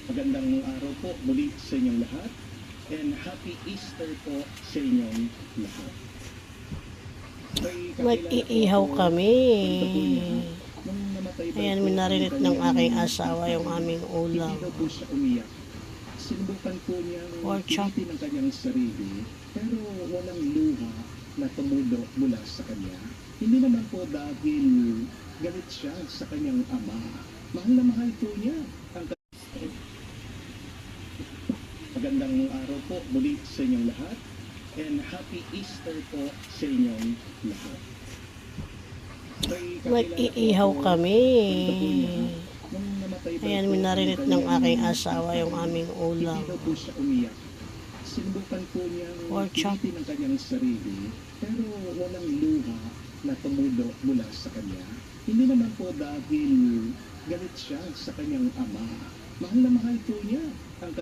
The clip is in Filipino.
Magandang araw po muli sa inyong lahat and happy Easter po sa inyong lahat. Mag-iihaw kami. Ayan, minarinit ng aking asawa yung aming ulam. Hindi daw po siya umiyak. Sinubukan po niyang Pork chop. pilitin ang kanyang sarili, pero walang luha na tumulo mula sa kanya. Hindi naman po dahil galit siya sa kanyang ama. Mahal na mahal po niya ang Magandang araw po muli sa inyong lahat and happy Easter po sa inyong lahat. Mag-iihaw kami. Ayan, minarinit ng aking asawa yung aming ulam. Hindi daw po siya umiyak. Sinubukan po niyang Pork chop. pilitin ang kanyang sarili, pero walang luha na tumulo mula sa kanya. Hindi naman po dahil galit siya sa kanyang ama. Mahal na mahal po niya